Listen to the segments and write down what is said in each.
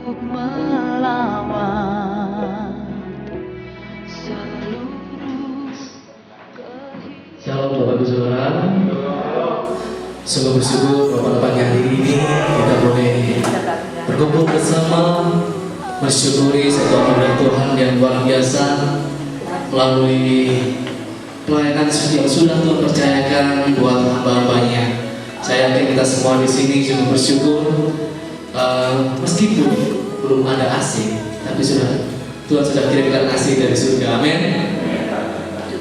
Shalom Bapak Ibu Saudara. Sungguh bersyukur bahwa pagi hari ini kita boleh berkumpul bersama mensyukuri satu anugerah Tuhan yang luar biasa melalui pelayanan yang sudah Tuhan percayakan buat hamba-hambanya. Saya yakin kita semua di sini sungguh bersyukur meskipun belum ada AC, tapi Tuhan sudah kirimkan AC dari surga. Amin.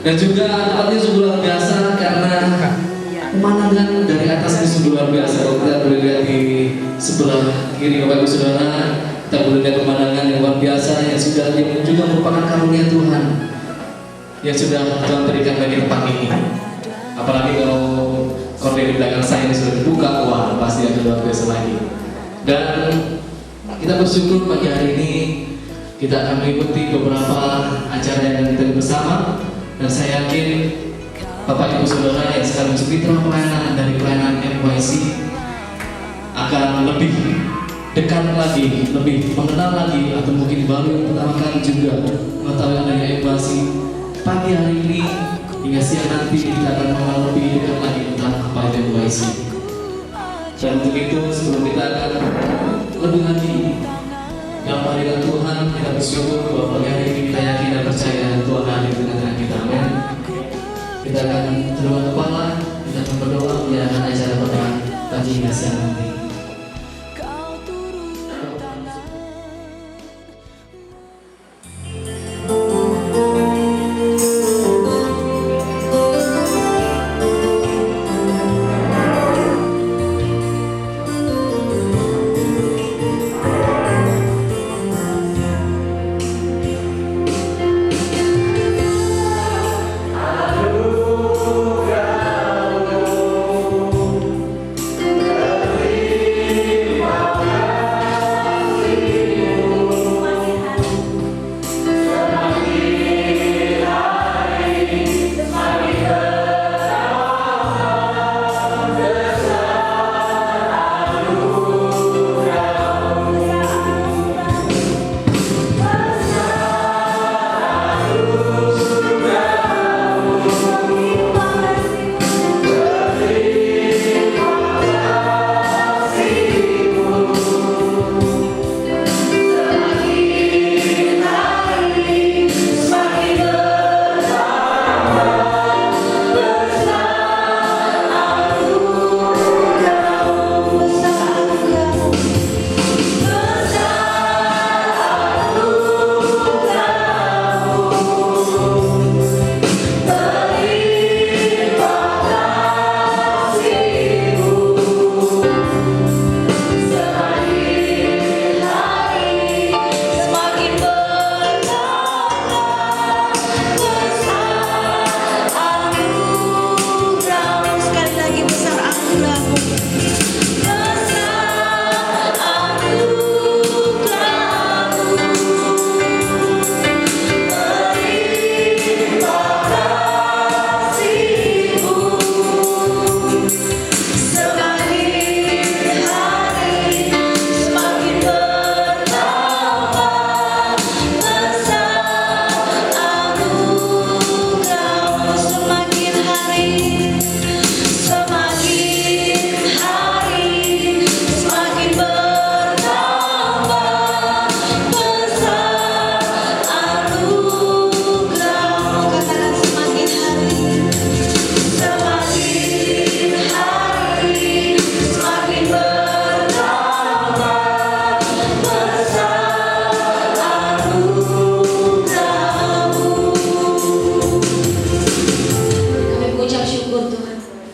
Dan juga tempatnya sungguh luar biasa karena pemandangan dari atas ini sungguh luar biasa. Kalau kita boleh lihat di sebelah kiri Bapak Ibu Saudara, kita boleh lihat pemandangan yang luar biasa yang juga merupakan karunia Tuhan yang sudah Tuhan berikan bagi tempat ini. Apalagi kalau korden di belakang saya ini sudah dibuka, wah pasti akan luar biasa lagi. Dan kita bersyukur pagi hari ini kita akan mengikuti beberapa acara yang kita bersama. Dan saya yakin Bapak Ibu Saudara yang sekarang mengikuti pelayanan dari pelayanan NYC akan lebih dekat lagi, lebih mengenal lagi, atau mungkin baru yang pertama kali juga mengetahui adanya NYC. Pagi hari ini hingga siang nanti kita akan mengenal lebih dekat lagi tentang apa itu NYC. Dan untuk itu sebelum kita akan lebih lagi dalam hadirat Tuhan, kita bersyukur bahwa pagi hari ini kita yakin dan percaya Tuhan hadir di tengah-tengah kita. Amin. Kita akan tundukkan kepala, kita akan berdoa menjalankan acara pada pagi hingga siang nanti.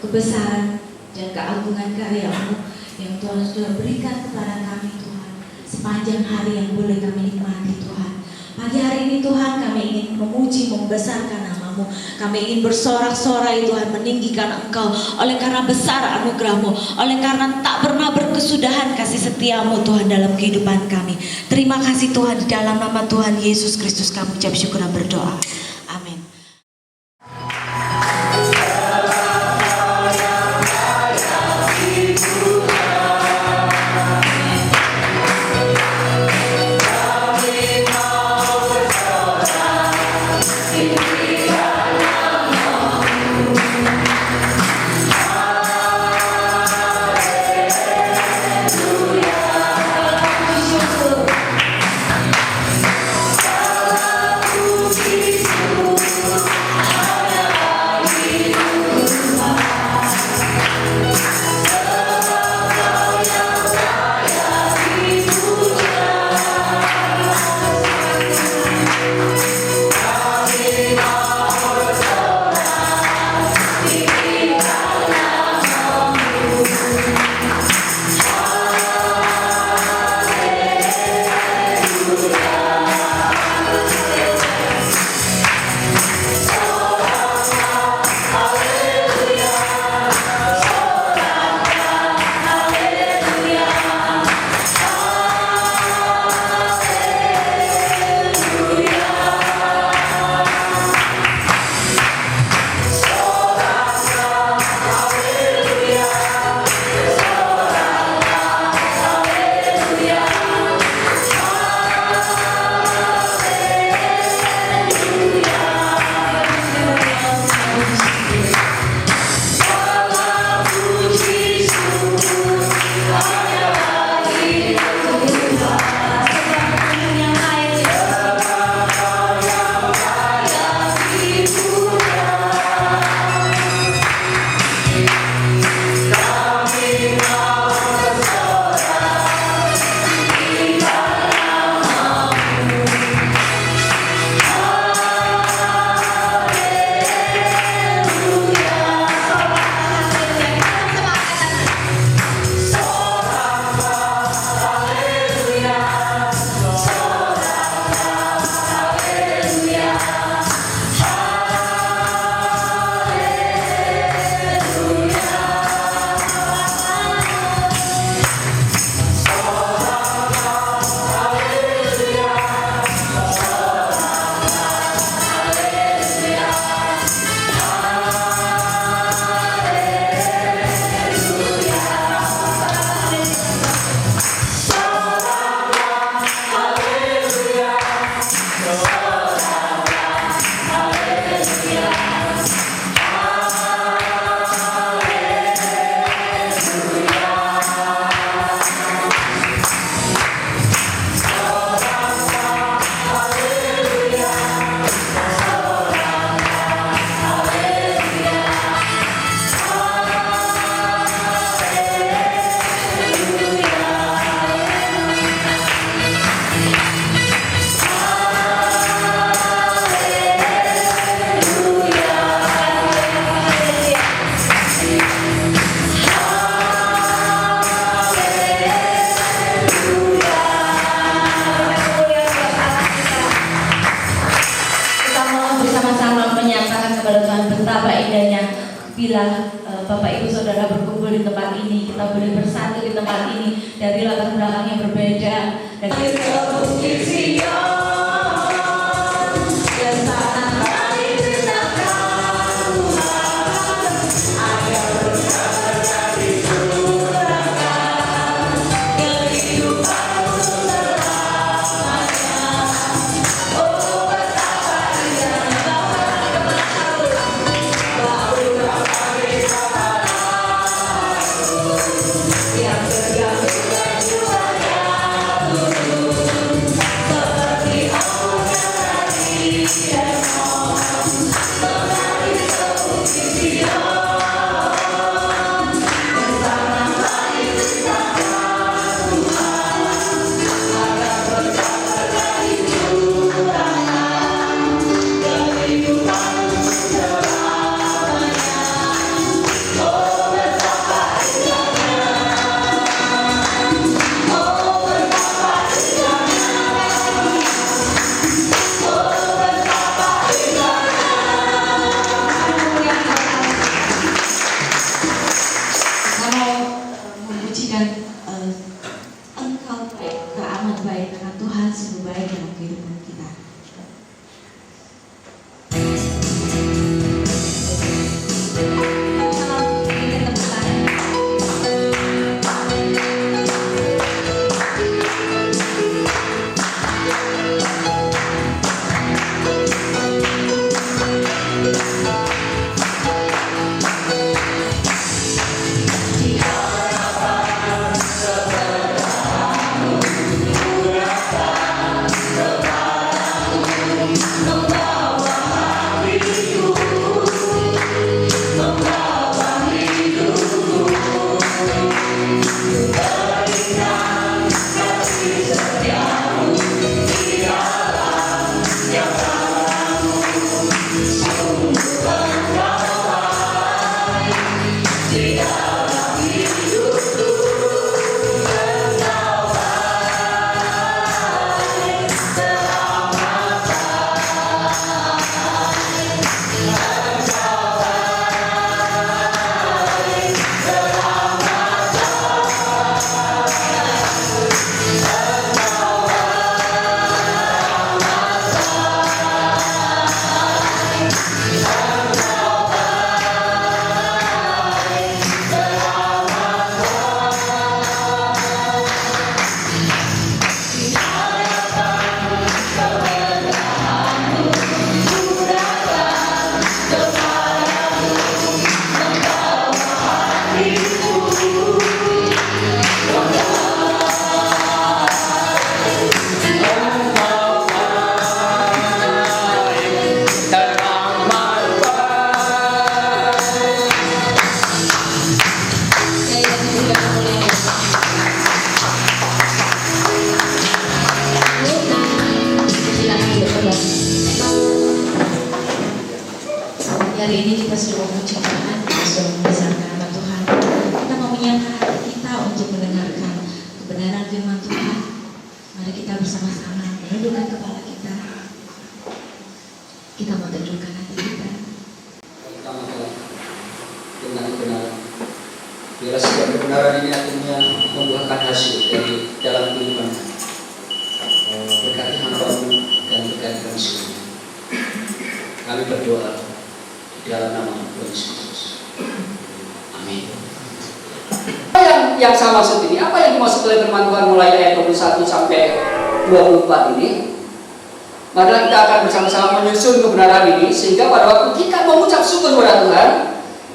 kebesaran dan keagungan karya-Mu yang Tuhan sudah berikan kepada kami, Tuhan, sepanjang hari yang boleh kami nikmati, Tuhan. Pagi hari ini, Tuhan, kami ingin memuji, membesarkan nama-Mu. Kami ingin bersorak-sorai, Tuhan, meninggikan Engkau oleh karena besar anugerah-Mu, oleh karena tak pernah berkesudahan kasih setia-Mu, Tuhan, dalam kehidupan kami. Terima kasih, Tuhan, di dalam nama Tuhan Yesus Kristus kami ucap syukur dan berdoa. Amin. indahnya bila Bapak Ibu Saudara berkumpul di tempat ini, kita boleh bersatu di tempat ini dari latar belakang yang berbeda. Dan Engkau baik, amat baik, karena Tuhan sungguh baik dalam kehidupan kita. Hari ini kita sudah memuji Tuhan, kita sudah membesarkan nama Tuhan. Kita mau menyiapkan hati kita untuk mendengarkan kebenaran firman Tuhan. Mari kita bersama-sama menundukkan kepala kita. Kita mau tundukkan hati kita. Pertama adalah dengan kebenaran. Biarlah setiap kebenaran ini akhirnya membuahkan hasil dari dalam kehidupan. Berkati hamba-Mu dan berkati kami semua. Kami berdoa dalam nama Tuhan Yesus. Amin. Apa yang saya maksud ini? Apa yang dimaksud oleh firman Tuhan mulai ayat 21 sampai 24 ini? Maka kita akan bersama-sama menyusun kebenaran ini, sehingga pada waktu kita mengucap syukur kepada Tuhan,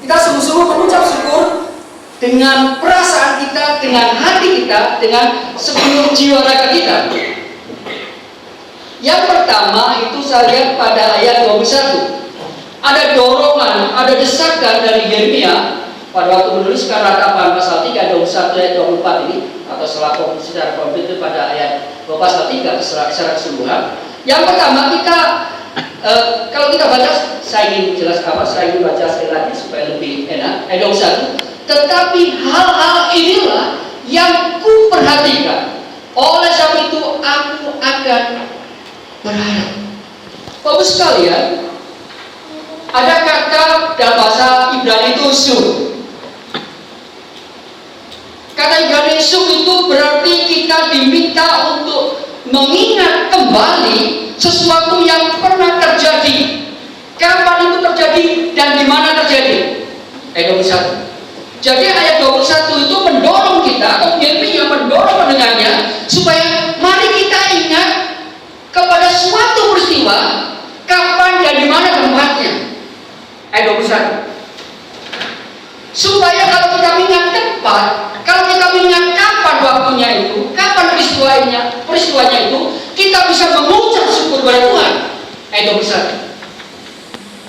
kita sungguh-sungguh mengucap syukur dengan perasaan kita, dengan hati kita, dengan sepenuh jiwa raga kita. Yang pertama itu saya lihat pada ayat 21. Ada dorongan, ada desakan dari Yeremia pada waktu menuliskan ratapan pasal 3 21 ayat 24 ini, atau secara komplit itu pada ayat pasal 3 secara keseluruhan. Yang pertama kita kalau kita baca, saya ingin jelas saya ingin baca sekali lagi supaya lebih enak. Ayat 21. Tetapi hal-hal inilah yang ku perhatikan. Oleh sebab itu aku akan berharap. Bapak sekalian, Ada kata dalam bahasa Ibrani itu sub. Kata Ibrani sub itu berarti kita diminta untuk mengingat kembali sesuatu yang pernah terjadi. Kapan itu terjadi dan di mana terjadi? Ayat 21. Jadi ayat 21 itu mendorong kita, atau Yeremia mendorong pendengarnya supaya mari kita ingat kepada suatu peristiwa, kapan dan di mana tempatnya. Ayat 21. Supaya kalau kita ingat tempat, kalau kita ingat kapan waktunya itu, kapan peristiwanya itu, kita bisa mengucap syukur kepada Tuhan. Ayat 21.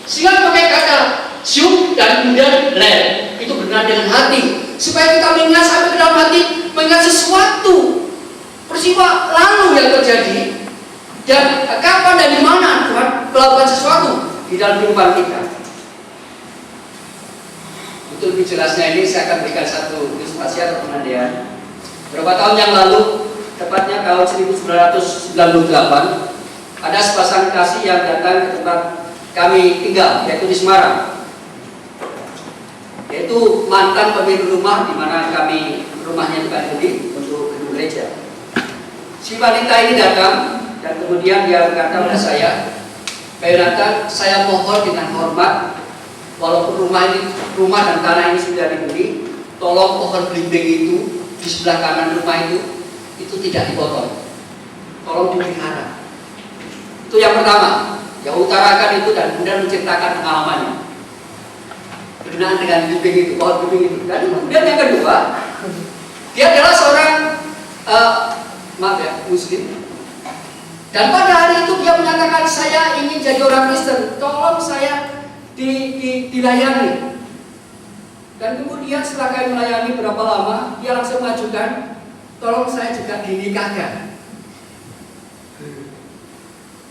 Sehingga pakai kata syuk dan kemudian lel, itu benar dengan hati, supaya kita mengingat sampai ke dalam hati, mengingat sesuatu peristiwa lalu yang terjadi dan kapan dan di mana Tuhan melakukan sesuatu di dalam kehidupan kita. Untuk lebih jelasnya ini saya akan berikan satu ilustrasi atau penandaian. Beberapa tahun yang lalu, tepatnya tahun 1998, ada sepasang kasih yang datang ke tempat kami tinggal, yaitu di Semarang. Yaitu mantan pemilik rumah di mana kami rumahnya juga dibeli untuk gedung gereja. Si wanita ini datang dan kemudian dia berkata kepada saya, Pak Yonatan, saya mohon dengan hormat, walaupun rumah dan tanah ini sudah dibeli, tolong pohon belimbing itu di sebelah kanan rumah itu tidak dipotong, tolong dipelihara. Itu yang pertama. Yang utarakan itu dan kemudian menceritakan pengalamannya berkenaan dengan belimbing itu, pohon belimbing itu. Dan kemudian yang kedua, dia adalah seorang Muslim. Dan pada hari itu dia menyatakan, saya ingin jadi orang Kristen, tolong saya dilayani. Dan kemudian setelah kami melayani berapa lama, dia langsung mengajukan, tolong saya juga dinikahkan.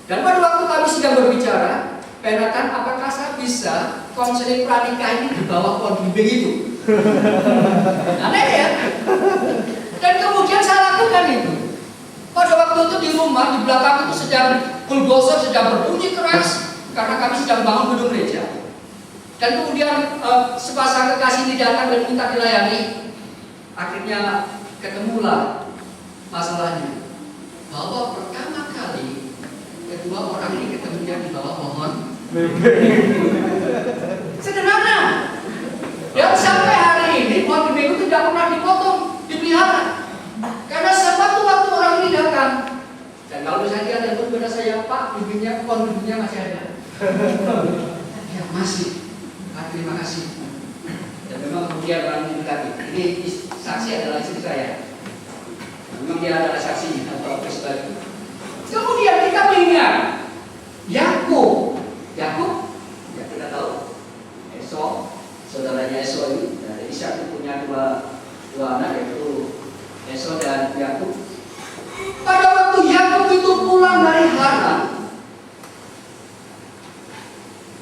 Dan pada waktu kami sedang berbicara, Penatan, apakah saya bisa konseling pranikah ini di bawah pohon belimbing itu? Aneh ya? Dan kemudian saya lakukan itu. Pada waktu itu di rumah, di belakang itu sedang bulldozer sedang berbunyi keras karena kami sedang bangun gedung gereja. Dan kemudian sepasang kekasih ini datang dan minta dilayani. Akhirnya ketemulah masalahnya, bahwa pertama kali kedua orang ini ketemunya di bawah pohon. Sederhana. Dan sampai hari ini pohon belimbing itu tidak pernah dipotong, dipelihara. Karena sewaktu-waktu orang ini datang, dan kalau misalnya dia telepon kepada saya, Pak, pohon belimbingnya masih ada. Ya masih. Terima kasih. Dan memang kemudian orang ini tadi, ini saksi adalah istri saya. Memang dia adalah saksi atau apa sebagainya. Kemudian kita mengingat Yakub, ya kita tahu Esau, saudaranya Esau ini. Jadi Ishak punya dua anak, yaitu Esau dan Yakub. Pada waktu Yakub itu pulang dari Haran,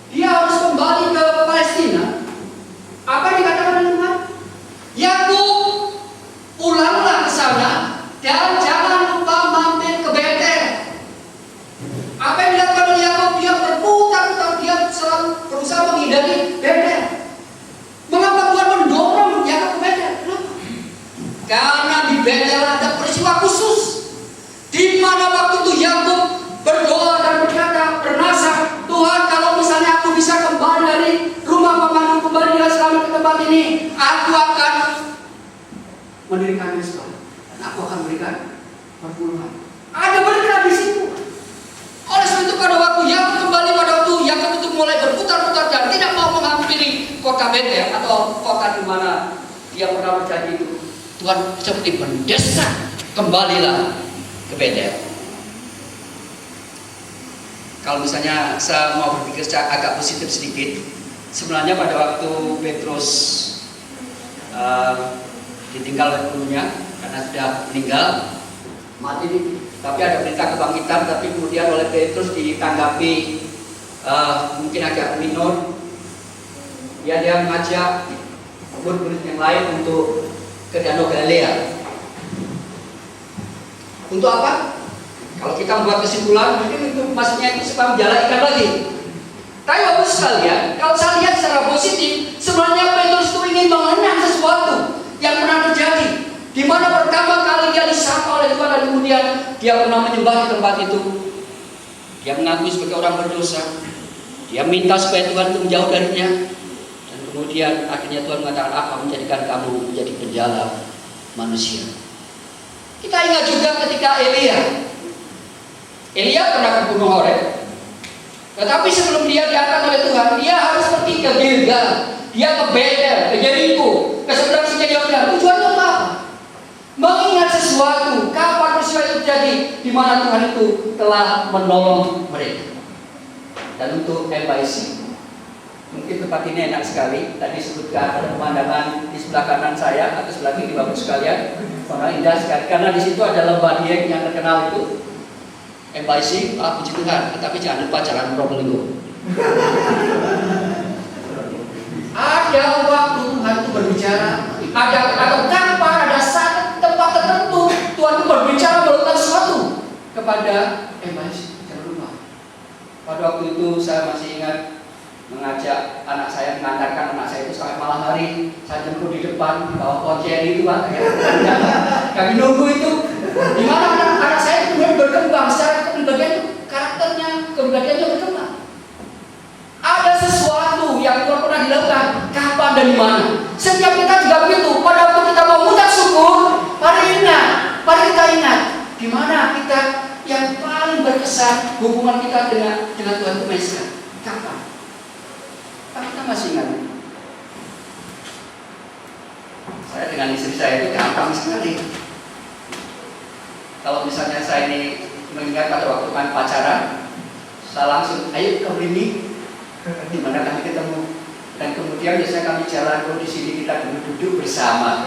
dia harus kembali ke Palestina. Apa yang dikatakan oleh Tuhan? Yakub, pulanglah ke sana dan jangan lupa mampir ke Betel. Apa yang dilakukan oleh Yakub? Dia berputar-putar, dia selalu berusaha menghindari Betel. Mengapa Tuhan mendorong Yakub ke Betel? Kenapa? Karena di Betel ada peristiwa khusus, di mana waktu itu Yakub berdoa dan berkata, bernasar, Tuhan, kalau misalnya aku bisa kembali dari rumah pamanku, kembali dengan selamat ke tempat ini, aku akan mendirikan Mezbah dan aku akan memberikan perpuluhan. Ada berkat di situ. Oleh sebab itu pada waktu Yakub kembali, pada waktu Yakub itu mulai berputar-putar dan tidak mau menghampiri kota Betel atau kota di mana dia pernah berjanji itu, Tuhan seperti mendesak, kembalilah ke Betel. Kalau misalnya saya mau berpikir secara agak positif sedikit, sebenarnya pada waktu Petrus ditinggal oleh gurunya karena sudah meninggal, mati nih. Tapi ada berita kebangkitan, tapi kemudian oleh Petrus ditanggapi mungkin agak minor. Dia mengajak murid-murid yang lain untuk ke Danau Galilea. Untuk apa? Kalau kita membuat kesimpulan, mungkin itu maksudnya itu supaya menjala ikan lagi. Tapi Bapak sekalian, kalau saya lihat secara positif, sebenarnya Petrus itu ingin mengenang sesuatu yang pernah terjadi, di mana pertama kali dia disapa oleh Tuhan dan kemudian dia pernah menyembah di tempat itu. Dia mengakui sebagai orang berdosa. Dia minta supaya Tuhan itu menjauh darinya. Dan kemudian akhirnya Tuhan mengatakan, "Aku menjadikan kamu menjadi penjala manusia." Kita ingat juga ketika Elia pernah ke Gunung Horeb. Tetapi sebelum dia diangkat oleh Tuhan, dia harus pergi ke Gilgal, dia ke Betel, ke Yeriko, ke seberang sungai Yordan. Tujuannya apa? Mengingat sesuatu, kapan peristiwa itu terjadi, di mana Tuhan itu telah menolong mereka. Dan untuk MYC, mungkin tempat ini enak sekali. Tadi sebutkan ada pemandangan di sebelah kanan saya atau sebelah kiri Bapak sekalian, sangat indah sekali. Karena di situ ada lembah Dieng yang terkenal itu. MYC, puji Tuhan, tetapi jangan lupa jalan Probolinggo. Ada waktu Tuhan itu berbicara, ada kapan, ada saat, tempat tertentu Tuhan itu berbicara melakukan sesuatu kepada MYC. Jangan lupa. Pada waktu itu saya masih ingat mengajak anak saya, mengantarkan anak saya itu sampai malam hari. Saya jemput di depan, bawa kuncian itu Pak. Kami nunggu itu. Di mana anak saya itu kemudian berkembang secara kepribadian, karakternya, kepribadiannya berkembang. Ada sesuatu yang Tuhan pernah dilakukan, kapan dan di mana. Setiap kita juga begitu. Pada waktu kita mau mengucap syukur, mari kita ingat di mana kita yang paling berkesan hubungan kita dengan Tuhan itu Maha. Kapan? Kita masih ingat. Saya dengan istri saya itu gampang sekali. Kalau misalnya saya ini mengingat pada waktu kami pacaran, saya langsung, ayo ke Brini, di mana kami ketemu. Dan kemudian biasanya kami jalan, di sini kita duduk bersama.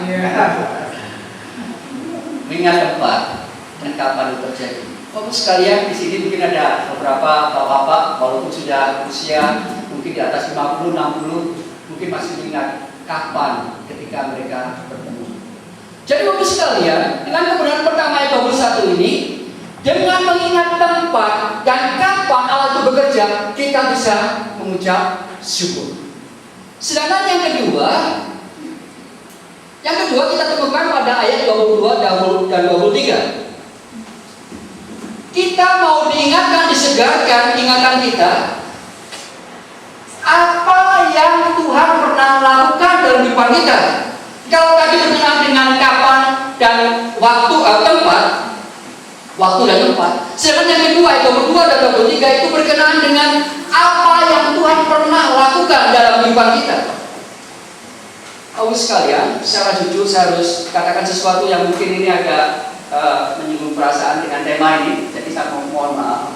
Mengingat tempat dan kapan itu terjadi. Bapak sekalian, di sini mungkin ada beberapa bapak-bapak, walaupun sudah usia mungkin di atas 50, 60, mungkin masih ingat kapan ketika mereka bertemu. Jadi Bapak sekalian, dengan kebenaran pertama ayat 21 ini, dengan mengingat tempat dan kapan Allah itu bekerja, kita bisa mengucap syukur. Sedangkan yang kedua kita temukan pada ayat 22 dan 23. Kita mau diingatkan, disegarkan ingatan kita, apa yang Tuhan pernah lakukan dalam kehidupan kita. Kalau tadi berkenaan dengan kapan dan waktu atau tempat, waktu dan tempat. Sedangkan yang kedua, ayat 22 dan 23 itu berkenaan dengan apa yang Tuhan pernah lakukan dalam kehidupan kita. Sekalian, secara jujur saya harus katakan sesuatu yang mungkin ini agak menyinggung perasaan dengan tema ini. Jadi saya mohon maaf.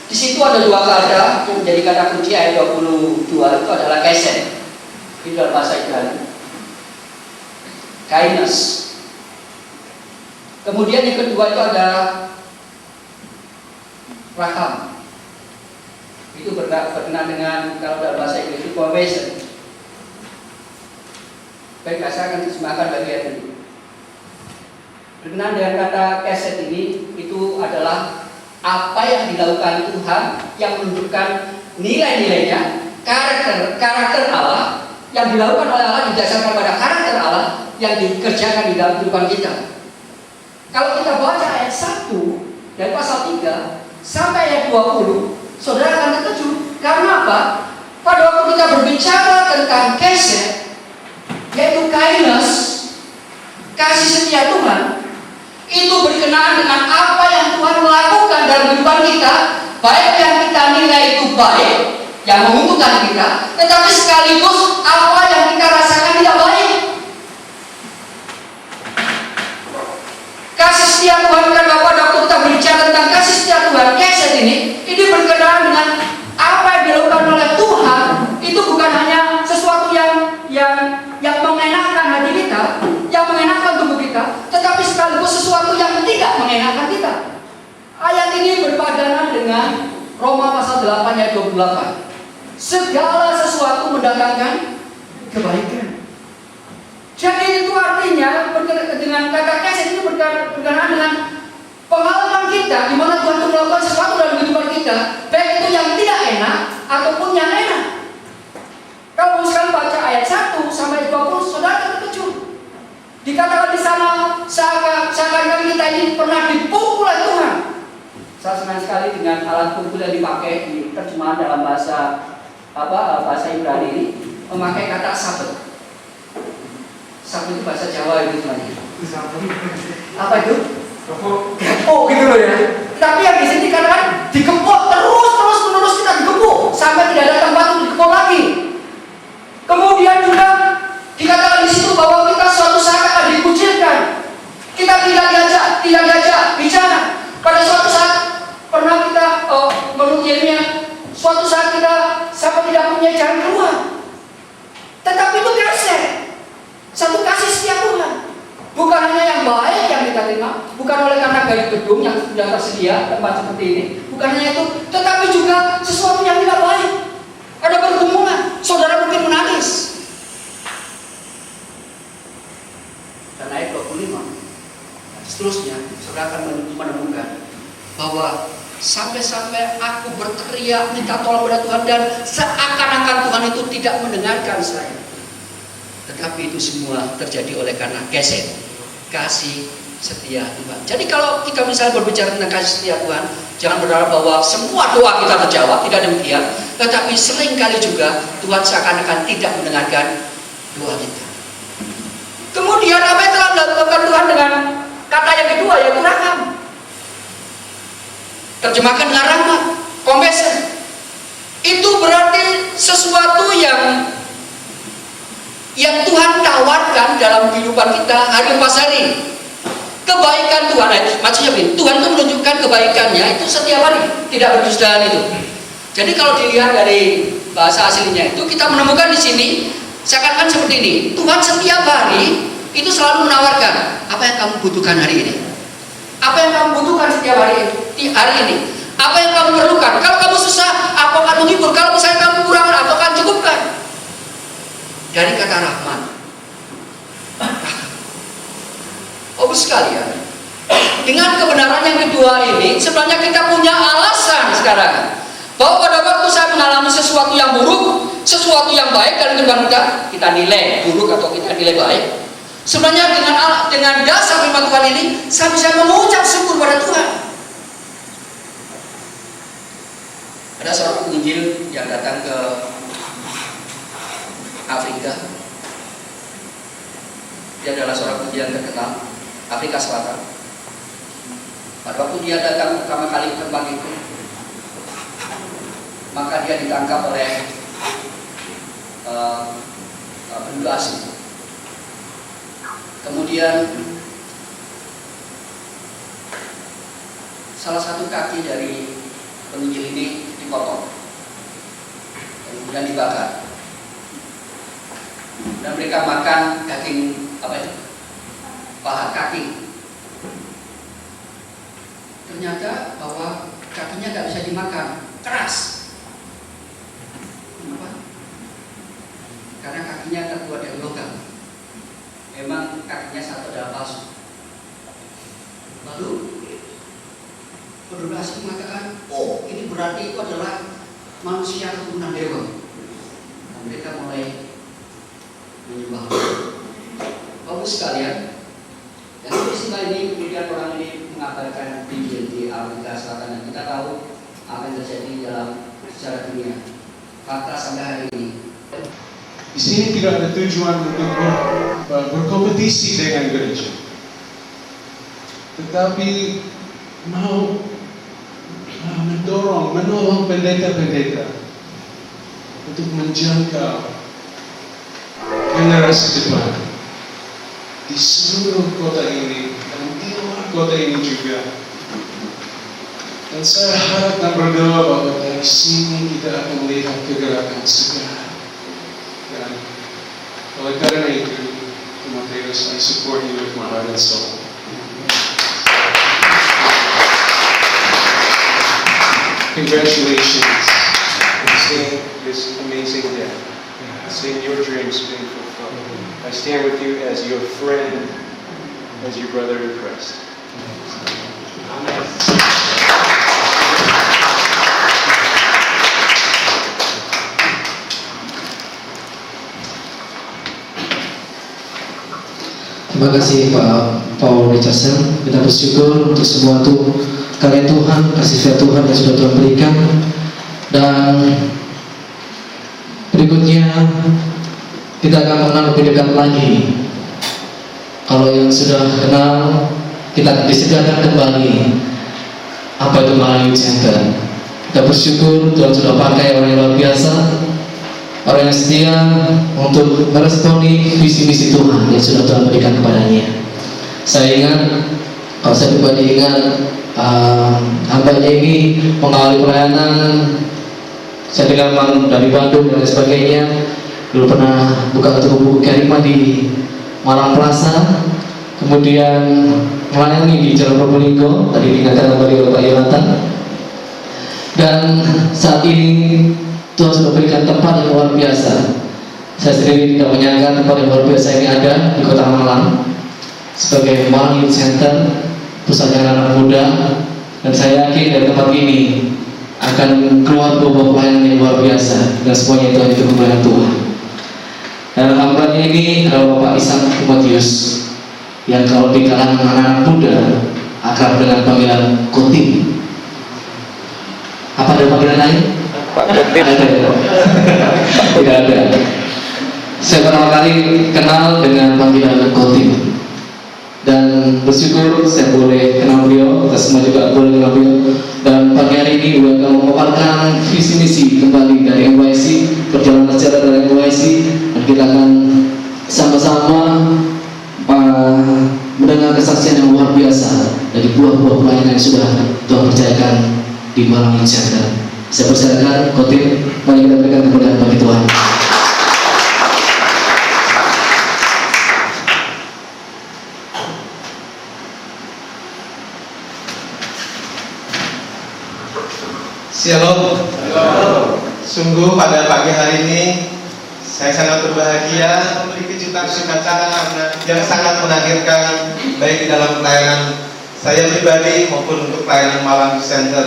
Di situ ada dua kata yang menjadi kata kunci ayat 22 itu adalah keset. Itu dalam bahasa Ibrani. Kindness. Kemudian yang kedua itu ada raham. Itu berkenaan dengan, kalau dalam bahasa Inggris itu compassion. Baik, saya akan terjemahkan bagian ini. Berkenaan dengan kata keset ini, itu adalah apa yang dilakukan Tuhan yang menunjukkan nilai-nilainya, karakter Allah yang dilakukan oleh Allah didasarkan pada karakter Allah yang dikerjakan di dalam kehidupan kita. Kalau kita baca ayat 1 dari pasal 3 sampai ayat 20, saudara akan terkejut. Karena apa? Pada waktu kita berbicara tentang keset, yaitu kindness, kasih setia Tuhan, itu berkenaan dengan apa yang Tuhan lakukan dalam kehidupan kita, baik yang kita nilai itu baik, yang menguntungkan kita, tetapi sekaligus apa yang kita rasakan tidak baik. Kasih setia Tuhan, kan Bapak, waktu kita berbicara tentang kasih setia Tuhan, keset ini berkenaan dengan apa yang dilakukan oleh Tuhan. Itu bukan hanya sesuatu yang mengenakan hati kita, yang mengenakan tubuh kita, tetapi sekaligus sesuatu yang tidak mengenakan kita. Ayat ini berpadanan dengan Roma pasal 8 ayat 28. Segala sesuatu mendatangkan kebaikan. Jadi itu artinya dengan kata keset itu berkenaan dengan pengalaman kita di mana Tuhan melakukan sesuatu dalam kehidupan kita, baik itu yang tidak enak Saya senang sekali dengan alat kumpul yang dipakai di terjemahan dalam bahasa Ibrani ini, memakai kata sabet. Sabet itu bahasa Jawa itu teman. Apa itu? Gepuk gitu loh ya. Tapi yang di sini kadang-kadang digepuk terus menerus kita digepuk sampai tidak ada tempat untuk digepuk lagi. Kemudian juga dikatakan di situ bahwa kita suatu saat akan dikucilkan. Kita tidak diajak bicara. Pada suatu saat pernah kita menurut Yeremia, suatu saat kita sampai tidak punya jalan keluar. Tetapi itu geser. Satu kasih setia Tuhan. Bukan hanya yang baik yang kita terima, bukan oleh karena gaji gedung yang sudah tersedia tempat seperti ini, bukan hanya itu, tetapi juga sesuatu yang tidak baik. Ada pergumulan, saudara mungkin menangis. Dan ayat 25, seterusnya saudara akan menemukan bahwa sampai-sampai aku berteriak minta tolong pada Tuhan dan seakan-akan Tuhan itu tidak mendengarkan saya. Tetapi itu semua terjadi oleh karena kasih setia Tuhan. Jadi kalau kita misalnya berbicara tentang kasih setia Tuhan, jangan berharap bahwa semua doa kita terjawab, tidak demikian. Tetapi seringkali juga Tuhan seakan-akan tidak mendengarkan doa kita. Kemudian apa yang telah dilakukan Tuhan dengan kata yang kedua, yaitu raham. Terjemahkan dengan rahmat, compassion. Itu berarti sesuatu yang Tuhan tawarkan dalam kehidupan kita hari lepas hari. Kebaikan Tuhan, maksudnya Tuhan itu menunjukkan kebaikannya itu setiap hari, tidak berdusta itu. Jadi kalau dilihat dari bahasa aslinya itu, kita menemukan di sini seakan-akan seperti ini. Tuhan setiap hari itu selalu menawarkan apa yang kamu butuhkan hari ini. Apa yang kamu butuhkan setiap hari ini? Apa yang kamu perlukan? Kalau kamu susah, apa akan menghibur? Kalau misalnya kamu kurang, apa akan cukupkan? Dari kata rahmat. Sekalian, dengan kebenaran yang kedua ini, sebenarnya kita punya alasan sekarang bahwa pada waktu saya mengalami sesuatu yang buruk, sesuatu yang baik dalam kehidupan kita nilai buruk atau kita nilai baik. Sebenarnya dengan dasar firman Tuhan ini, saya bisa mengucap syukur pada Tuhan. Ada seorang penginjil yang datang ke Afrika. Dia adalah seorang penginjil yang terkenal, Afrika Selatan. Pada waktu dia datang pertama kali ke tempat itu, maka dia ditangkap oleh penduduk asing. Kemudian salah satu kaki dari penginjil ini dipotong, kemudian dibakar. Dan mereka makan daging paha kaki. Ternyata bahwa kakinya tidak bisa dimakan, keras. Kenapa? Karena kakinya terbuat dari logam. Memang kakinya satu adalah palsu. Lalu penduduk asing mengatakan, oh ini berarti itu adalah manusia keturunan dewa. Dan mereka mulai menyembah. Bapak sekalian, dan peristiwa ini kemudian orang ini mengabarkan Injil di Afrika Selatan, dan kita tahu apa yang terjadi dalam sejarah dunia. Fakta sampai hari ini. Di sini tidak ada tujuan untuk berkompetisi dengan gereja, tetapi mau mendorong, menolong pendeta-pendeta untuk menjangkau generasi depan di seluruh kota ini dan di luar kota ini juga. Dan saya harap dan berdoa bahwa dari sini kita akan melihat kegerakan segala. Dan oleh karena itu, Timotheus, I support you with my heart and soul. Congratulations on seeing this amazing day, seeing your dreams being fulfilled. I stand with you as your friend, as your brother in Christ. Amen. Terima kasih Pak Paul Richardson. Kita bersyukur untuk semua itu karya Tuhan, kasih setia Tuhan yang sudah Tuhan berikan. Dan berikutnya kita akan mengenal lebih dekat lagi. Kalau yang sudah kenal, kita akan disediakan kembali apa itu Malang Youth Center. Kita bersyukur Tuhan sudah pakai orang yang luar biasa, orang yang setia untuk meresponi visi misi Tuhan yang sudah Tuhan berikan kepadanya. Saya ingat, kalau saya pribadi ingat, hambanya ini mengawali pelayanan. Saya dengar dari Bandung dan sebagainya. Dulu pernah buka buku Kerima di Malang Plaza, kemudian melayani di Jalan Probolinggo, tadi diingatkan oleh Bapak Yonatan. Dan saat ini Tuhan sudah berikan tempat yang luar biasa. Saya sendiri tidak menyangka tempat yang luar biasa ini ada di Kota Malang sebagai Malang Youth Center, pusat anak muda. Dan saya yakin dari tempat ini akan keluar buah pelayanan yang luar biasa, dan semuanya itu hanya kemuliaan Tuhan. Dan hambanya ini adalah Bapak Ishak Timotius, yang kalau di kalangan anak muda akrab dengan panggilan Kotim. Apa ada panggilan lain? Pak Kotim. Tidak ada. Saya pertama kali kenal dengan panggilan Kotim, dan bersyukur saya boleh kenal beliau. Kita semua juga boleh kenal beliau. Dan pagi hari ini beliau akan memaparkan visi misi kembali dari NYC, perjalanan sejarah dari NYC, dan kita akan sama-sama mendengar kesaksian yang luar biasa dari buah-buah pelayanan yang sudah Tuhan percayakan di Malang Youth Center. Saya persilakan Kotim, mari kita berikan kemuliaan bagi Tuhan. Shalom. Sungguh pada pagi hari ini saya sangat berbahagia, memiliki kejutan sukacita yang sangat menakjubkan, baik di dalam pelayanan saya pribadi maupun untuk pelayanan Malang Youth Center.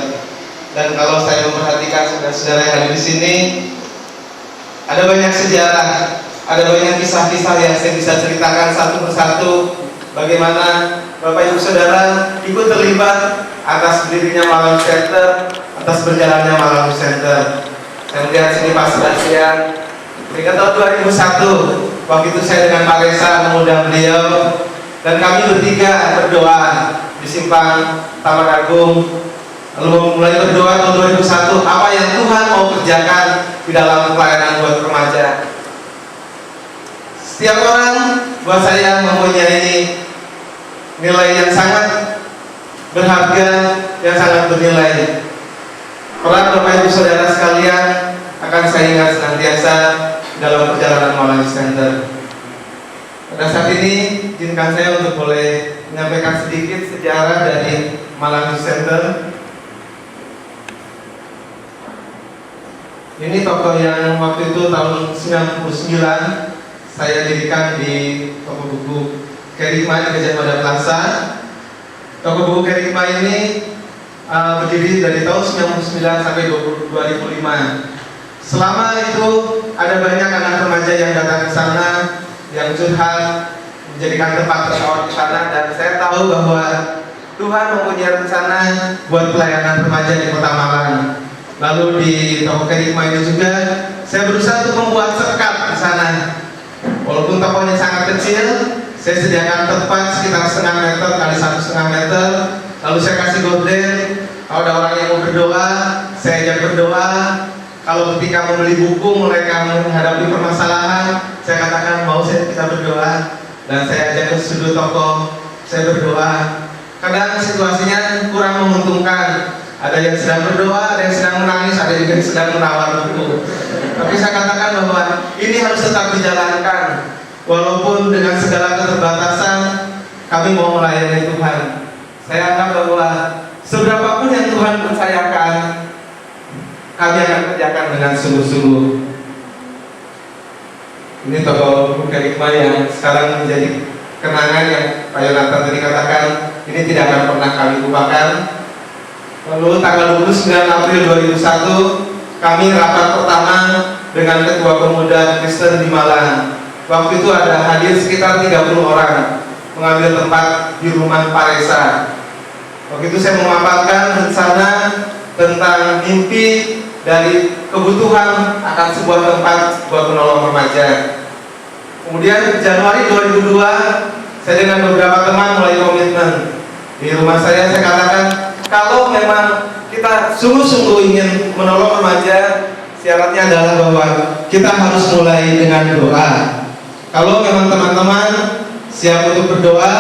Dan kalau saya memperhatikan saudara-saudara yang hadir di sini, ada banyak sejarah, ada banyak kisah-kisah yang saya bisa ceritakan satu persatu. Bagaimana Bapak Ibu Saudara ikut terlibat atas berdirinya Malang Youth Center, atas berjalannya Malang Youth Center. Saya melihat sini Pak Sebastian. Ketika tahun 2001, waktu itu saya dengan Pak Resa mengundang beliau, dan kami bertiga berdoa di Simpang Taman Agung. Lalu mulai berdoa tahun 2001, apa yang Tuhan mau kerjakan di dalam pelayanan buat remaja. Setiap orang buat saya mempunyai nilai yang sangat berharga, yang sangat bernilai. Peran Bapak Ibu Saudara sekalian akan saya ingat senantiasa dalam perjalanan Malang Youth Center. Pada saat ini, izinkan saya untuk boleh menyampaikan sedikit sejarah dari Malang Youth Center. Ini toko yang waktu itu tahun 99 saya dirikan di toko buku Kerima di Gajah Mada Plaza. Toko buku Kerima ini berdiri dari tahun 99 sampai 2005. Selama itu ada banyak anak remaja yang datang ke sana, yang curhat, menjadikan tempat tersawat di sana, dan saya tahu bahwa Tuhan mempunyai rencana buat pelayanan remaja di Kota Malang. Lalu di toko Kerima ini juga saya berusaha untuk membuat sekat di sana. Walaupun tokonya sangat kecil, saya sediakan tempat sekitar setengah meter kali 1,5 meter. Lalu saya kasih gorden. Kalau ada orang yang mau berdoa, saya ajak berdoa. Kalau ketika membeli buku mereka menghadapi permasalahan, saya katakan mau kita berdoa, dan saya ajak ke sudut toko, saya berdoa. Kadang situasinya kurang menguntungkan. Ada yang sedang berdoa, ada yang sedang menangis, ada juga yang sedang menawar buku. Tapi saya katakan bahwa ini harus tetap dijalankan. Walaupun dengan segala keterbatasan, kami mau melayani Tuhan. Saya anggap bahwa seberapapun yang Tuhan percayakan, kami akan kerjakan dengan sungguh-sungguh. Ini toko buku Kerima yang sekarang menjadi kenangan yang Pak Yonatan tadi katakan, ini tidak akan pernah kami lupakan. Lalu tanggal 29 April 2001 kami rapat pertama dengan Ketua Pemuda Kristen di Malang. Waktu itu ada hadir sekitar 30 orang mengambil tempat di rumah Pak Resa. Waktu itu saya memaparkan rencana tentang mimpi dari kebutuhan akan sebuah tempat buat menolong remaja. Kemudian Januari 2002 saya dengan beberapa teman mulai komitmen. Di rumah saya katakan, kalau memang kita sungguh-sungguh ingin menolong remaja, syaratnya adalah bahwa kita harus mulai dengan doa. Kalau memang teman-teman siap untuk berdoa,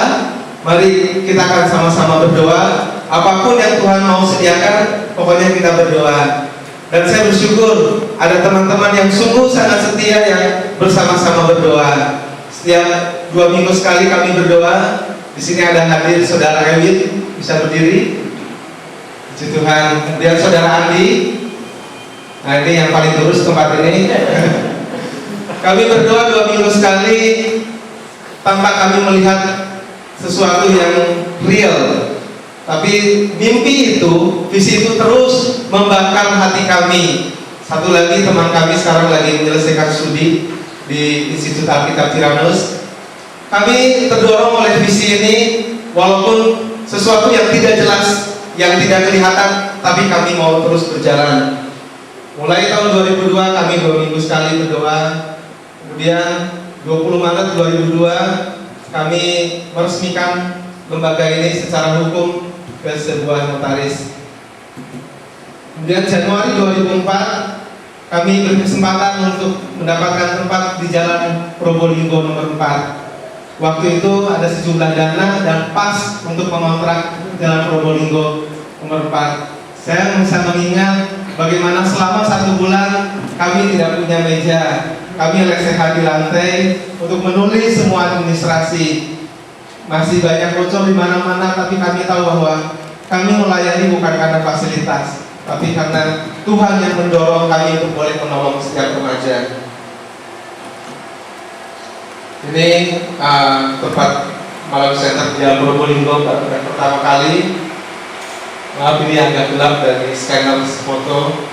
mari kita akan sama-sama berdoa. Apapun yang Tuhan mau sediakan, pokoknya kita berdoa. Dan saya bersyukur ada teman-teman yang sungguh sangat setia yang bersama-sama berdoa. Setiap 2 minggu sekali kami berdoa. Di sini ada hadir saudara Ewin, bisa berdiri. Puji Tuhan. Kemudian saudara Andi. Nah, ini yang paling lurus tempat ini. Kami berdoa 2 minggu sekali tanpa kami melihat sesuatu yang real. Tapi mimpi itu, visi itu terus membakar hati kami. Satu lagi teman kami sekarang lagi menyelesaikan studi di Institut Alkitab Tiranus. Kami terdorong oleh visi ini, walaupun sesuatu yang tidak jelas, yang tidak kelihatan, tapi kami mau terus berjalan. Mulai tahun 2002 kami 2 minggu sekali berdoa. Kemudian 20 Maret 2002 kami meresmikan lembaga ini secara hukum ke sebuah notaris. Kemudian Januari 2004 kami berkesempatan untuk mendapatkan tempat di Jalan Probolinggo nomor 4. Waktu itu ada sejumlah dana dan pas untuk mengontrak Jalan Probolinggo nomor 4. Saya bisa mengingat bagaimana selama 1 bulan kami tidak punya meja. Kami lesehan di lantai untuk menulis semua administrasi. Masih banyak bocor di mana-mana, tapi kami tahu bahwa kami melayani bukan karena fasilitas, tapi karena Tuhan yang mendorong kami untuk boleh menolong setiap remaja. Ini tempat malam center di Probolinggo pertama kali. Maaf ini agak gelap dari scanner foto.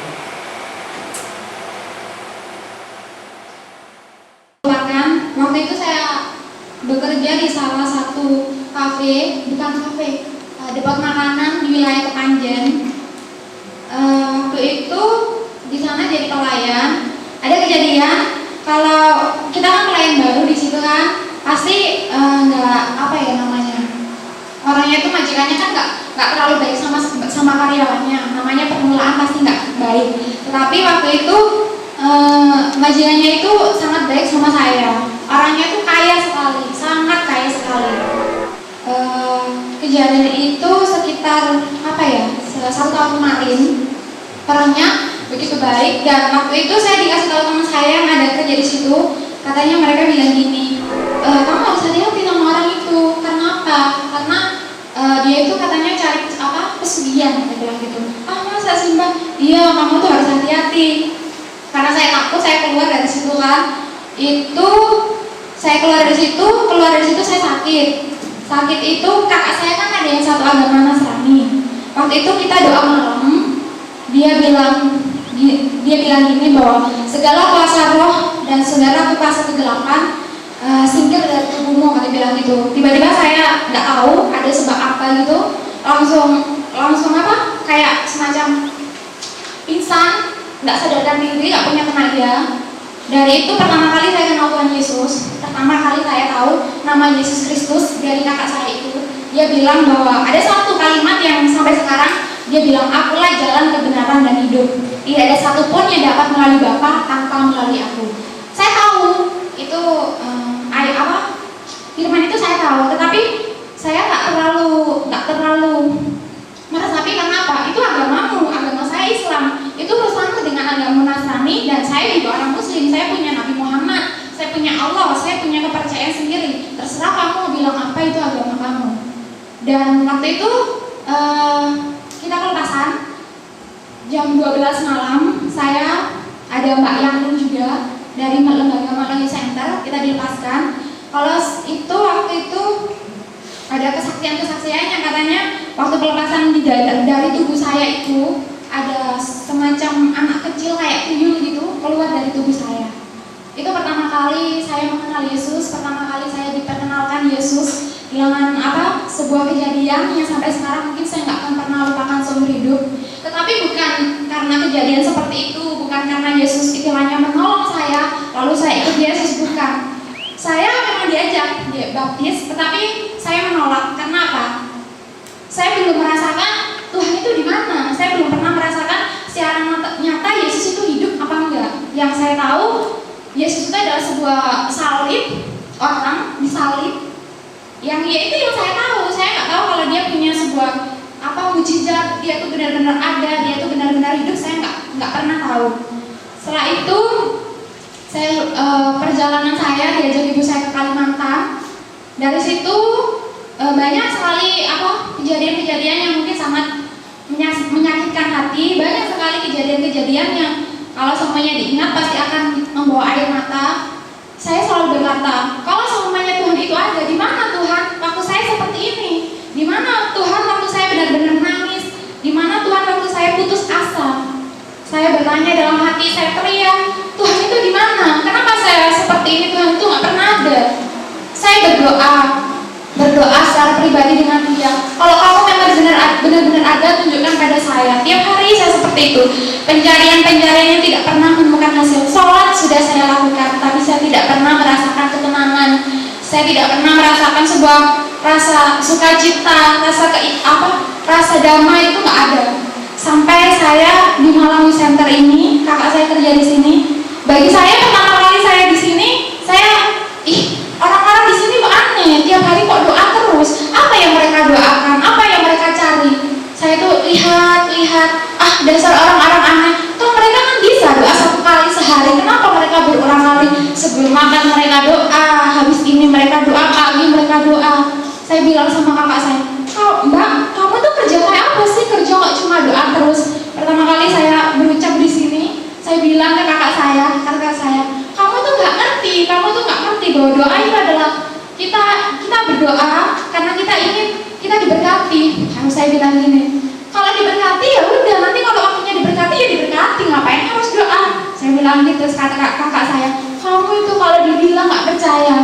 Waktu itu saya bekerja di salah satu kafe, bukan kafe, depot makanan di wilayah Kepanjen. Waktu itu di sana jadi pelayan. Ada kejadian kalau kita kan pelayan baru di situ kan, pasti nggak apa ya namanya, orangnya itu majikannya kan nggak terlalu baik sama karyawannya. Namanya permulaan pasti nggak baik. Tetapi waktu itu majikannya itu sangat baik sama saya. Orangnya itu kaya sekali, sangat kaya sekali. Kejadian itu sekitar apa ya, 1 tahun kemarin. Orangnya begitu baik, dan waktu itu saya dikasih tahu teman saya yang ada kerja di situ. Katanya mereka bilang gini, kamu harus hati-hati sama orang itu. Karena apa? Karena dia itu katanya cari pesugihan, dia bilang gitu. Masa sih Mbak? Iya, kamu tuh harus hati-hati. Karena saya takut, saya keluar dari situ kan. Saya keluar dari situ saya sakit. Sakit itu kakak saya kan ada yang satu agama Nasrani. Waktu itu kita doa malam, dia bilang gini bahwa segala kuasa roh dan segala kuasa kegelapan singkir dari tubuhmu, katanya bilang gitu. Tiba-tiba saya nggak tahu ada sebab apa gitu, langsung apa kayak semacam pingsan, nggak sadarkan diri, nggak punya tenaga. Dari itu pertama kali saya kenal Tuhan Yesus. Pertama kali saya tahu nama Yesus Kristus dari kakak saya itu. Dia bilang bahwa ada satu kalimat yang sampai sekarang dia bilang, akulah jalan kebenaran dan hidup. Tidak ada satupun yang dapat melalui Bapa tanpa melalui aku. Saya tahu itu firman itu saya tahu, tetapi saya nggak terlalu meresapi. Karena apa? Itu agamamu, agama saya Islam. Itu bersama dengan agama Nasrani, dan saya juga orang Muslim. Saya punya Nabi Muhammad, saya punya Allah, saya punya kepercayaan sendiri. Terserah kamu mau bilang apa, itu agama kamu. Dan waktu itu kita kelepasan jam 12 malam. Saya ada Mbak Yang juga dari lembaga Malawi Center, kita dilepaskan. Kalau itu waktu itu ada kesaksian yang katanya waktu pelepasan dari tubuh saya itu ada semacam anak kecil kayak tuyul gitu keluar dari tubuh saya. Itu pertama kali saya mengenal Yesus, pertama kali saya diperkenalkan Yesus dengan sebuah kejadian yang sampai sekarang mungkin saya nggak akan pernah lupakan seumur hidup. Tetapi bukan karena kejadian seperti itu, bukan karena Yesus istilahnya menolong saya, lalu saya ikut Yesus, bukan. Saya memang diajak dia baptis, tetapi saya menolak. Karena apa? Saya belum merasakan Tuhan itu di mana. Saya belum pernah merasakan secara nyata Yesus itu hidup apa enggak. Yang saya tahu Yesus itu adalah sebuah salib, orang disalib. Yang ya itu yang saya tahu. Saya nggak tahu kalau dia punya sebuah mujizat, dia itu benar-benar ada, dia itu benar-benar hidup. Saya nggak pernah tahu. Setelah itu saya perjalanan saya diajak ibu saya ke Kalimantan. Dari situ banyak sekali kejadian-kejadian yang mungkin sangat menyakitkan hati. Banyak sekali kejadian-kejadian yang kalau semuanya diingat pasti akan membawa air mata. Saya selalu berkata, kalau semuanya Tuhan itu ada, di mana Tuhan waktu saya seperti ini? Di mana Tuhan waktu saya benar-benar nangis? Di mana Tuhan waktu saya putus asa? Saya bertanya dalam hati, saya teriak, Tuhan itu di mana? Kenapa saya seperti ini? Tuhan itu nggak pernah ada. Saya berdoa secara pribadi dengan dia. Kalau kamu memang benar-benar ada, tunjukkan pada saya. Tiap hari saya seperti itu. Pencarian yang tidak pernah menemukan hasil. Sholat sudah saya lakukan, tapi saya tidak pernah merasakan ketenangan. Saya tidak pernah merasakan sebuah rasa sukacita, rasa damai, itu nggak ada. Sampai saya di Malang Youth Center ini, kakak saya kerja di sini. Bagi saya pertama kali saya di sini, orang-orang di sini kok aneh, tiap hari kok doa terus. Apa yang mereka doakan? Apa yang mereka cari? Saya tuh lihat, dasar orang-orang aneh. Toh mereka kan bisa doa 1 kali sehari. Kenapa mereka berulang kali? Sebelum makan mereka doa, habis ini mereka doa, pagi mereka doa. Saya bilang sama kakak saya, Mbak, kamu tuh kerja kayak apa sih? Kerja kok cuma doa terus. Pertama kali saya berucap di sini, saya bilang ke kakak saya, kamu tuh nggak ngerti bahwa doa itu adalah kita berdoa karena kita ingin kita diberkati. Harus saya bilang gini, kalau diberkati ya udah, nanti kalau waktunya diberkati ya diberkati, ngapain harus doa? Saya bilang gitu. Kata kakak saya, kamu itu kalau dibilang nggak percaya.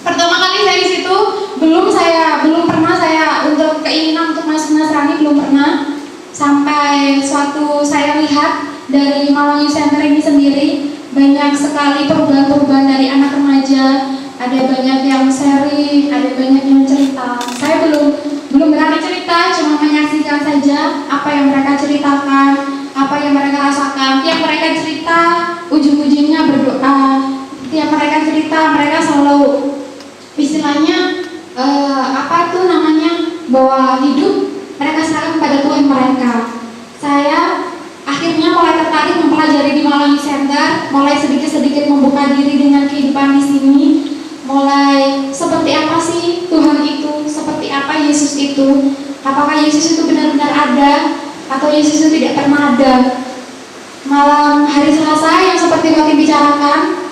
Pertama kali saya di situ belum pernah saya untuk keinginan untuk masuk Nasrani, belum pernah. Sampai suatu saya lihat dari Malang Youth Center ini sendiri banyak sekali perubahan-perubahan dari anak remaja. Ada banyak yang sharing, ada banyak yang cerita. Saya belum berani cerita, cuma menyaksikan saja apa yang mereka ceritakan, apa yang mereka rasakan. Tiap mereka cerita, ujung-ujungnya berdoa. Tiap mereka cerita, mereka selalu istilahnya bahwa hidup mereka serahkan pada Tuhan mereka. Saya akhirnya mulai tertarik mempelajari di Malang Youth Center, mulai sedikit-sedikit membuka diri dengan kehidupan di sini. Mulai seperti apa sih Tuhan itu, seperti apa Yesus itu, apakah Yesus itu benar-benar ada atau Yesus itu tidak pernah ada. Malam hari Selasa yang seperti waktu bicarakan,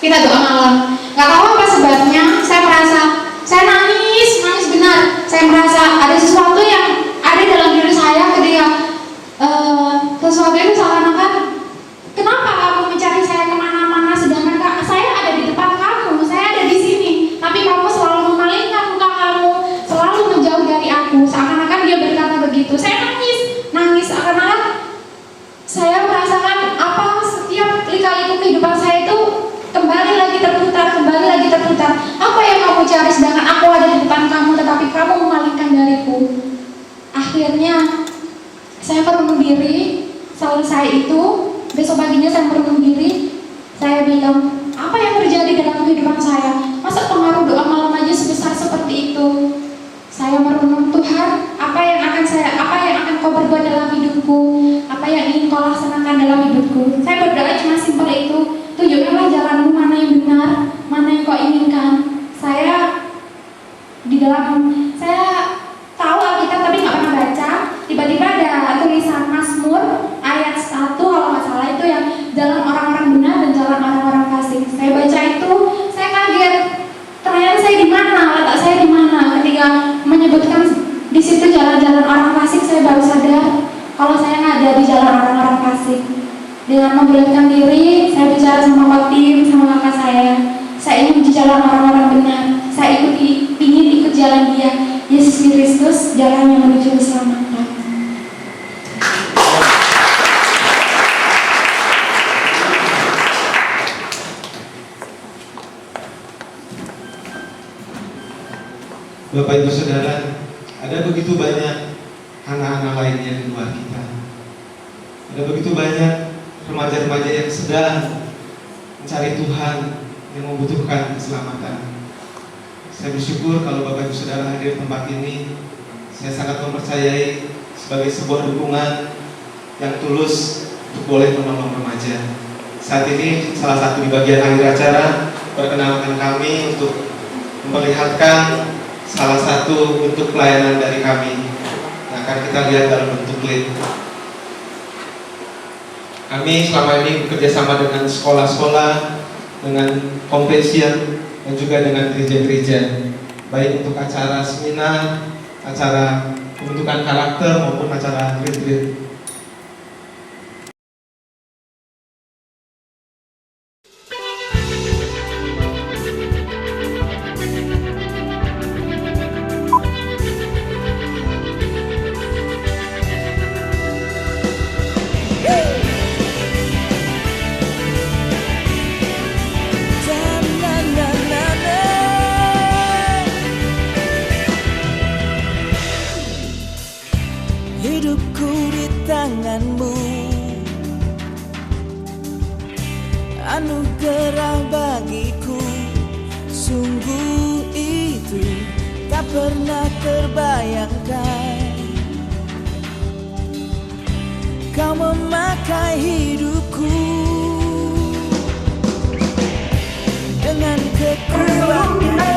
kita doa malam. Gak tahu apa sebabnya, saya nangis benar. Saya merasa ada sesuatu yang ada dalam diri saya ketika sesuatu itu seakan-akan, kenapa kamu mencari saya kemana-mana sedangkan saya ada di depan kamu, saya ada di sini, tapi kamu selalu memalingkan muka kamu, selalu menjauh dari aku. Seakan-akan dia berkata begitu. Saya nangis seakan-akan saya merasakan setiap lika-liku kehidupan saya itu kembali lagi terputar. Apa yang kamu cari sedangkan aku ada di depan kamu, tetapi kamu memalingkan dariku. Akhirnya saya merenung diri. Selesai itu, besok paginya saya merenung diri. Saya bilang, apa yang terjadi dalam kehidupan saya? Masa pengaruh doa malam aja sebesar seperti itu? Saya merenung, Tuhan, apa yang akan kau berbuat dalam hidupku? Apa yang ingin kau laksanakan dalam hidupku? Saya berdoa cuma simpel itu. Tunjukkanlah jalanmu, mana yang benar, mana yang kau inginkan. Saya tahu Alkitab tapi nggak pernah baca. Tiba-tiba ada tulisan Mazmur ayat 1 kalau nggak salah, itu yang jalan orang-orang benar dan jalan orang-orang fasik. Saya baca itu, saya kaget. Ternyata saya di mana, letak saya di mana. Ketika menyebutkan di situ jalan-jalan orang fasik, saya baru sadar kalau saya nggak ada di jalan orang-orang fasik. Dengan membulatkan diri, saya bicara sama Pak Tim, sama kakak saya ingin di jalan orang-orang benar. Saya ingin ikut jalan dia Yesus Kristus, jalan yang menuju keselamatan. Bapak Ibu Saudara, ada begitu banyak anak-anak lainnya di luar kita. Ada begitu banyak remaja-remaja yang sedang mencari Tuhan, yang membutuhkan keselamatan. Saya bersyukur kalau Bapak Ibu Saudara hadir di tempat ini. Saya sangat mempercayai sebagai sebuah dukungan yang tulus untuk boleh menolong remaja. Saat ini salah satu di bagian akhir acara, perkenalkan kami untuk memperlihatkan salah satu bentuk pelayanan dari kami yang akan kita lihat dalam bentuk klip. Kami selama ini bekerja sama dengan sekolah-sekolah, dengan komplesian, dan juga dengan gereja-gereja, baik untuk acara seminar, acara pembentukan karakter maupun acara retreat. Hidupku di tanganmu, anugerah bagiku, sungguh itu tak pernah terbayangkan. Kau memakai hidupku dengan kekuatan.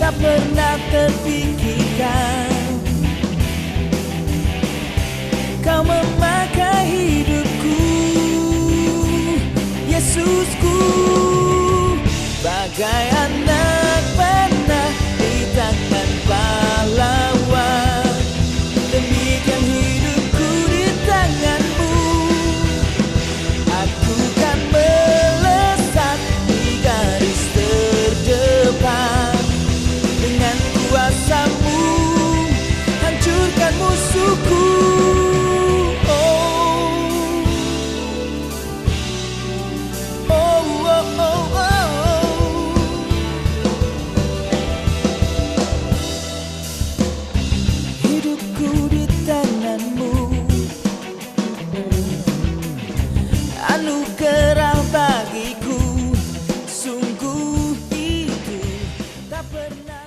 Tak pernah terpikirkan. Kau memakai hidupku, Yesusku, bagai anak panah di tangan pahlawan. Demikian hidupku di tanganmu, aku kan melesat di garis terdepan. Dengan kuasamu hancurkan musuhku. Hidupku di tanganmu, anugerah bagiku, sungguh itu tak pernah.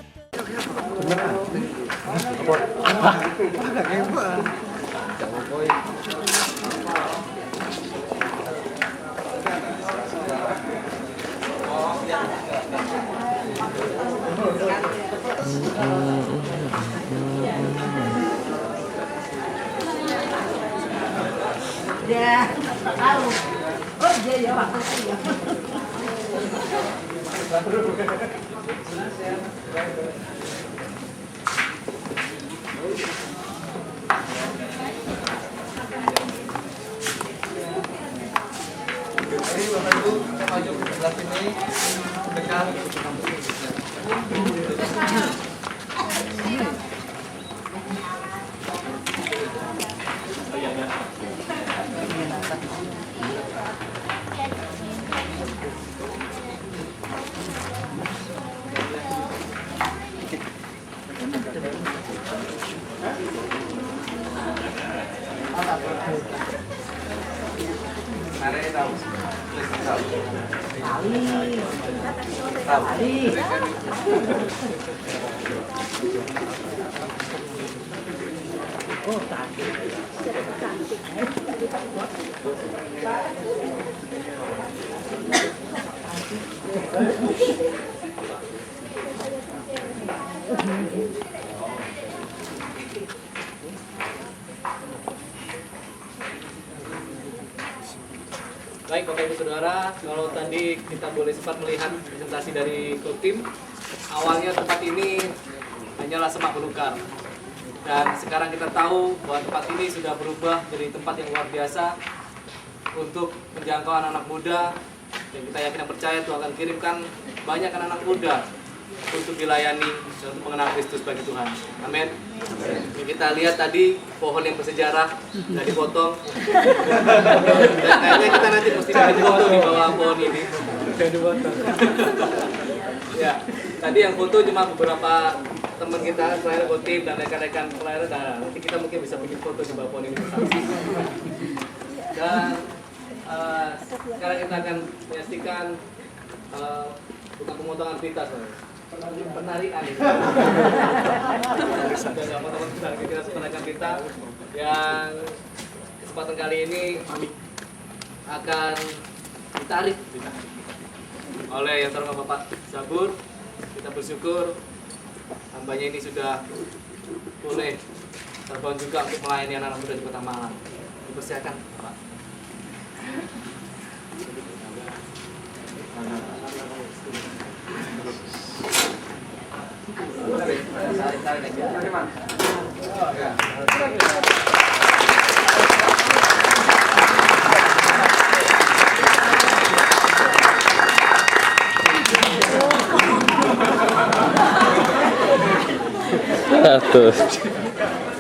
Ya, tahu. Oh iya ya, makasih ya. Mari Bapak Ibu, kita maju ke sebelah sini, dekat. Baik Bapak Ibu Saudara, kalau tadi kita boleh sempat melihat presentasi dari klub tim, awalnya tempat ini hanyalah semak belukar. Dan sekarang kita tahu bahwa tempat ini sudah berubah jadi tempat yang luar biasa, untuk menjangkau anak-anak muda. Dan kita yakin dan percaya Tuhan akan kirimkan banyak anak-anak muda untuk dilayani dan untuk mengenal Kristus bagi Tuhan. Amin. Kita lihat tadi pohon yang bersejarah sudah dipotong. Dan kayaknya kita nanti mesti bikin foto di bawah pohon ini. Ya, tadi yang foto cuma beberapa teman kita, pelayan tim dan rekan-rekan pelayan. Nah, nanti kita mungkin bisa bikin foto di bawah pohon ini bersama. Dan sekarang kita akan menyaksikan bukan pemotongan pita, penarikan ini. Kita penarikan pita yang kesempatan kali ini akan ditarik oleh yang terhormat Bapak Sabur. Kita bersyukur hambanya ini sudah boleh terbangun juga untuk melayani anak-anak muda di Kota Malang. Dipersilakan Pak.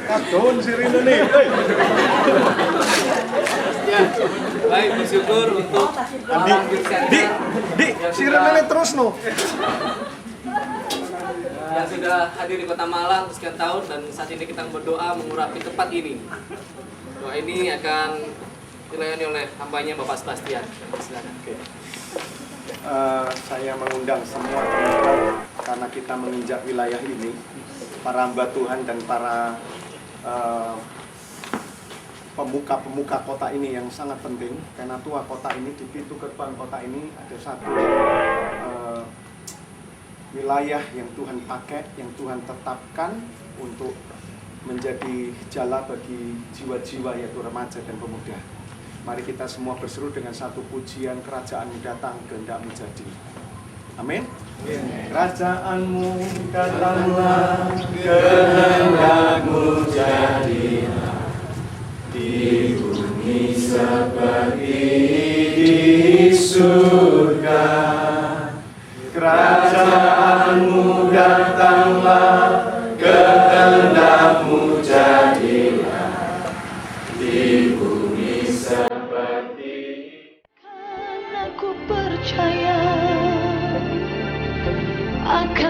Kadon sirine nih. Ya, baik, bersyukur untuk Malang Youth Center yang Sirine terus no. yang sudah hadir di Kota Malang sekian tahun, dan saat ini kita berdoa mengurapi tempat ini. Doa ini akan dilayani oleh hambanya Bapak Sebastian. Silakan. Saya mengundang semua teman-teman karena kita menginjak wilayah ini, para hamba Tuhan dan para pemuka-pemuka kota ini yang sangat penting, karena tua kota ini, di pintu gerbang kota ini ada satu wilayah yang Tuhan pakai, yang Tuhan tetapkan untuk menjadi jala bagi jiwa-jiwa, yaitu remaja dan pemuda. Mari kita semua berseru dengan satu pujian, kerajaan-Mu datang, kehendak-Mu jadi. Amin. Kerajaanmu datanglah, kehendak-Mu jadilah, di bumi seperti di surga. Kerajaanmu datanglah, kehendak-Mu jadilah, di bumi seperti. Karena ku percaya akan